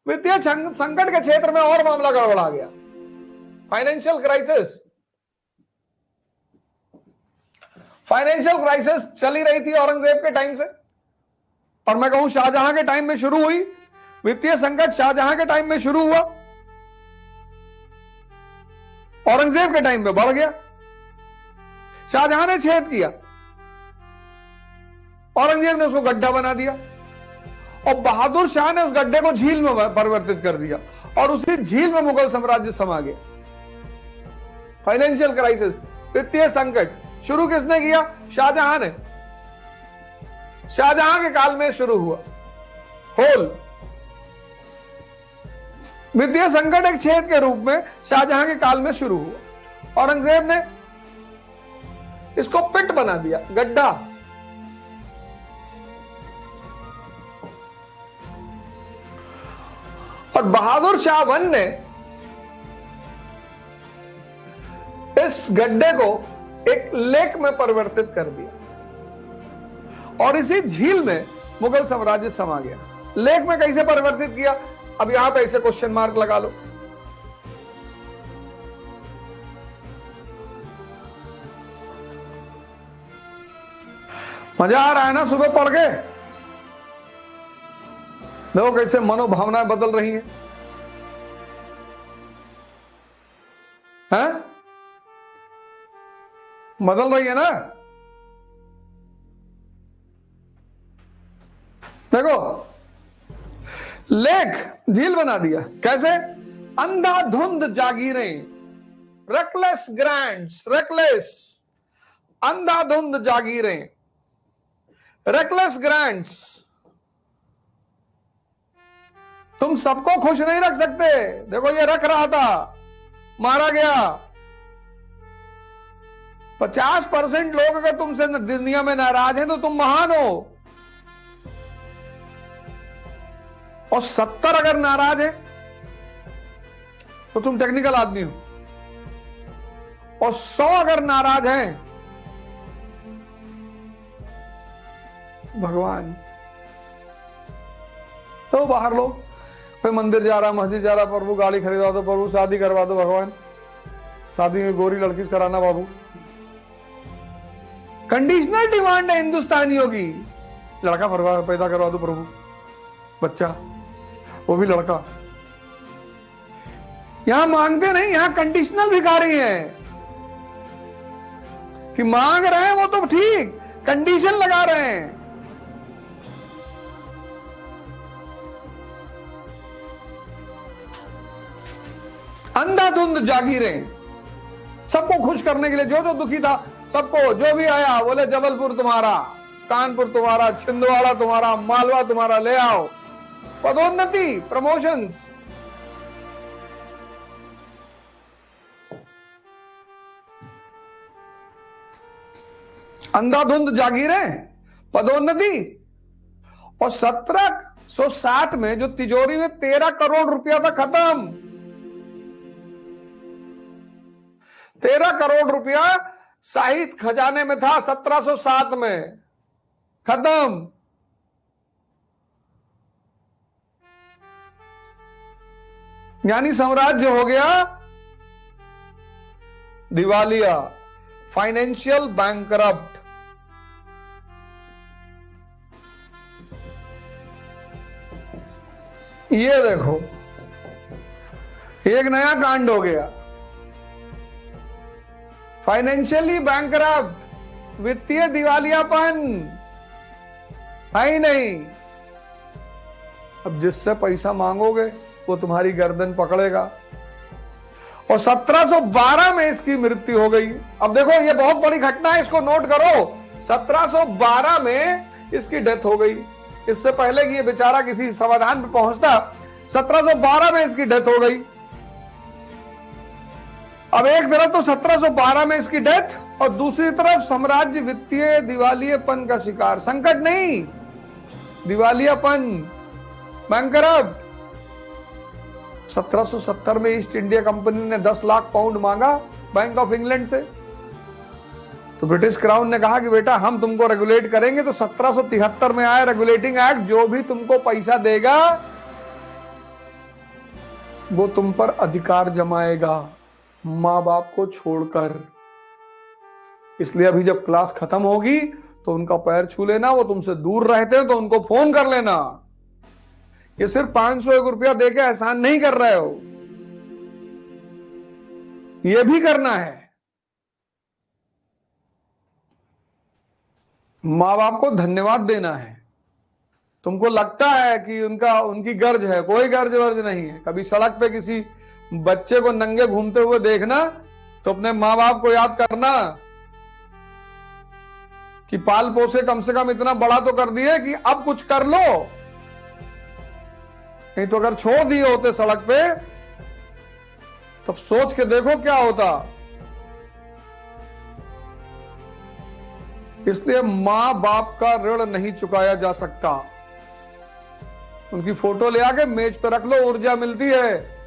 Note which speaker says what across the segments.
Speaker 1: वित्तीय संकट के क्षेत्र में और मामला गड़बड़ा गया। फाइनेंशियल क्राइसिस चली रही थी औरंगजेब के टाइम से, और मैं कहूं शाहजहां के टाइम में शुरू हुई। वित्तीय संकट शाहजहां के टाइम में शुरू हुआ, औरंगजेब के टाइम में बढ़ गया। शाहजहां ने छेद किया, औरंगजेब ने उसको गड्ढा बना दिया, और बहादुर शाह ने उस गड्ढे को झील में परिवर्तित कर दिया, और उसी झील में मुगल साम्राज्य समा गया। फाइनेंशियल क्राइसिस, वित्तीय संकट शुरू किसने किया? शाहजहां ने। शाहजहां के काल में शुरू हुआ होल। वित्तीय संकट एक छेद के रूप में शाहजहां के काल में शुरू हुआ। औरंगजेब ने इसको पिट बना दिया, गड्ढा। और बहादुर शाह वन ने इस गड्ढे को एक लेक में परिवर्तित कर दिया, और इसी झील में मुगल साम्राज्य समा गया। लेक में कैसे परिवर्तित किया? अब यहां पे ऐसे क्वेश्चन मार्क लगा लो। मजा आ रहा है ना सुबह पढ़ के? देखो कैसे मनोभावनाएं बदल रही हैं, हैं? बदल रही है ना? देखो, लेक झील बना दिया। कैसे? अंधाधुंध जागीरें, रेकलेस ग्रांट्स, रेकलेस, अंधाधुंध जागीरें, रेकलेस ग्रांट्स। तुम सबको खुश नहीं रख सकते। देखो ये रख रहा था, मारा गया। 50% लोग अगर तुमसे दुनिया में नाराज हैं तो तुम महान हो, और 70 अगर नाराज है तो तुम टेक्निकल आदमी हो, और 100 अगर नाराज हैं, भगवान। तो बाहर लोग, कोई मंदिर जा रहा, मस्जिद जा रहा, प्रभु गाड़ी खरीदवा दो, प्रभु शादी करवा दो, भगवान शादी में गोरी लड़की से कराना बाबू। कंडीशनल डिमांड है हिंदुस्तानियों की। लड़का पैदा करवा दो प्रभु, बच्चा, वो भी लड़का। यहां मांगते नहीं, यहां कंडीशनल भिखारी हैं कि मांग रहे हैं वो तो ठीक, कंडीशन लगा रहे हैं। अंधाधुंध जागीरें, सबको खुश करने के लिए, जो जो दुखी था सबको, जो भी आया बोले जबलपुर तुम्हारा, कानपुर तुम्हारा, छिंदवाड़ा तुम्हारा, मालवा तुम्हारा, ले आओ। पदोन्नति, प्रमोशंस। अंधाधुंध जागीरें, पदोन्नति। और 1707 में जो तिजोरी में 13 करोड़ रुपया था, खत्म। 13 करोड़ रुपया साहित्य खजाने में था 1707 में, खत्म। यानी साम्राज्य हो गया दिवालिया, फाइनेंशियल बैंकरप्ट। ये देखो, एक नया कांड हो गया, फाइनेंशियली बैंकरप्ट, वित्तीय दिवालियापन है ही नहीं। अब जिससे पैसा मांगोगे वो तुम्हारी गर्दन पकड़ेगा। और 1712 में इसकी मृत्यु हो गई। अब देखो ये बहुत बड़ी घटना है, इसको नोट करो। 1712 में इसकी डेथ हो गई। इससे पहले कि ये बेचारा किसी समाधान पे पहुंचता, 1712 में इसकी डेथ हो गई। अब एक तरफ तो 1712 में इसकी डेथ, और दूसरी तरफ साम्राज्य वित्तीय दिवालियापन का शिकार। संकट नहीं, दिवालियापन, बैंकरप्ट। 1770 में ईस्ट इंडिया कंपनी ने 10 लाख पाउंड मांगा बैंक ऑफ इंग्लैंड से, तो ब्रिटिश क्राउन ने कहा कि बेटा हम तुमको रेगुलेट करेंगे। तो 1773 में आया रेगुलेटिंग एक्ट, जो भी तुमको पैसा देगा वो तुम पर अधिकार जमाएगा माँ बाप को छोड़कर। इसलिए अभी जब क्लास खत्म होगी तो उनका पैर छू लेना, वो तुमसे दूर रहते हैं तो उनको फोन कर लेना। ये सिर्फ 501 रुपया देके एहसान नहीं कर रहे हो, ये भी करना है। माँ बाप को धन्यवाद देना है। तुमको लगता है कि उनकी गर्ज है, कोई गर्ज वर्ज नहीं है। कभी सड़क पे किसी बच्चे को नंगे घूमते हुए देखना तो अपने माँ बाप को याद करना कि पाल पोसे कम से कम इतना बड़ा तो कर दिए कि अब कुछ कर लो। नहीं तो अगर छोड़ दिए होते सड़क पे तब सोच के देखो क्या होता। इसलिए मां बाप का ऋण नहीं चुकाया जा सकता। उनकी फोटो ले आके मेज पे रख लो, ऊर्जा मिलती है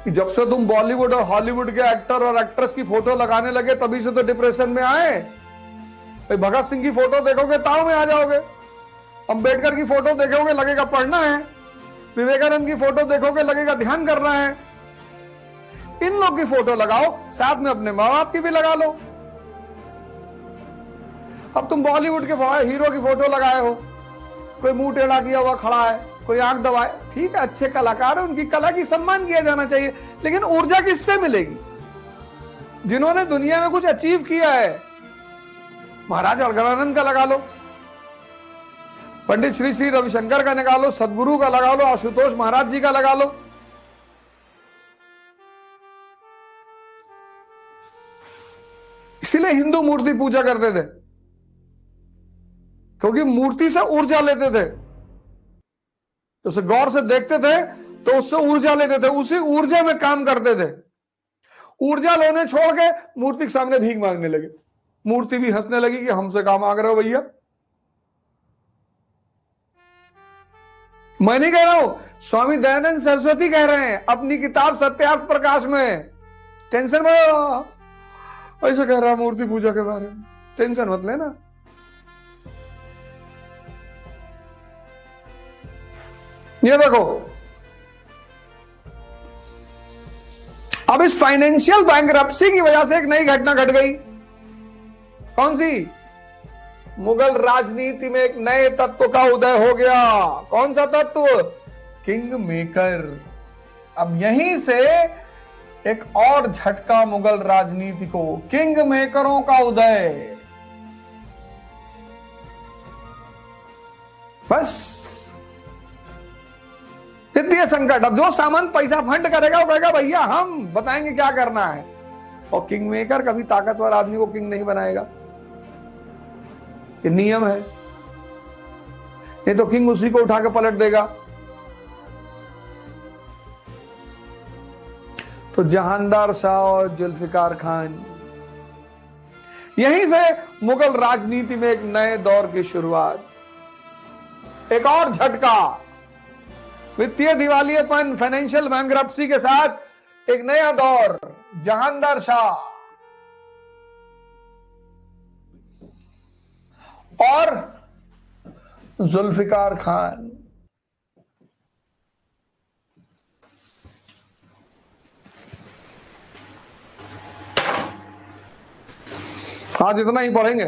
Speaker 1: कि जब से तुम बॉलीवुड और हॉलीवुड के एक्टर और एक्ट्रेस की फोटो लगाने लगे तभी से तो डिप्रेशन में आए। भाई भगत सिंह की फोटो देखोगे ताव में आ जाओगे, अंबेडकर की फोटो देखोगे लगेगा पढ़ना है, विवेकानंद की फोटो देखोगे लगेगा ध्यान करना है। इन लोग की फोटो लगाओ, साथ में अपने माँ बाप की भी लगा लो। अब तुम बॉलीवुड के हीरो की फोटो लगाए हो, कोई मुंह टेढ़ा किया हुआ खड़ा है, कोई आंख दबाए, ठीक है अच्छे कलाकार है, उनकी कला की सम्मान किया जाना चाहिए, लेकिन ऊर्जा किससे मिलेगी? जिन्होंने दुनिया में कुछ अचीव किया है। महाराज अग्रवानंद का लगा लो, पंडित श्री श्री रविशंकर का लगा लो, सदगुरु का लगा लो, आशुतोष महाराज जी का लगा लो। इसीलिए हिंदू मूर्ति पूजा करते थे, क्योंकि मूर्ति से ऊर्जा लेते थे। उसे गौर से देखते थे तो उससे ऊर्जा लेते थे, उसी ऊर्जा में काम करते थे। ऊर्जा लेने छोड़ के मूर्ति के सामने भीख मांगने लगे। मूर्ति भी हंसने लगी कि हमसे काम मांग रहे हो भैया। मैं नहीं कह रहा हूं, स्वामी दयानंद सरस्वती कह रहे हैं अपनी किताब सत्यार्थ प्रकाश में। टेंशन में ऐसे कह रहा मूर्ति पूजा के बारे में, टेंशन मत लेना। ये देखो, अब इस फाइनेंशियल बैंकरप्सी की वजह से एक नई घटना घट गई। कौन सी? मुगल राजनीति में एक नए तत्व का उदय हो गया। कौन सा तत्व? King maker. अब यहीं से एक और झटका मुगल राजनीति को, किंग मेकरों का उदय। बस वित्तीय संकट। अब जो सामान पैसा फंड करेगा वो कहेगा भैया हम बताएंगे क्या करना है। और किंग मेकर कभी ताकतवर आदमी को किंग नहीं बनाएगा, ये नियम है। नहीं तो किंग उसी को उठा के पलट देगा। तो जहानदार शाह और जुल्फिकार खान, यहीं से मुगल राजनीति में एक नए दौर की शुरुआत। एक और झटका, वित्तीय दिवालियेपन, फाइनेंशियल बैंकरप्सी के साथ एक नया दौर, जहानदार शाह और जुल्फिकार खान। आज इतना ही पढ़ेंगे।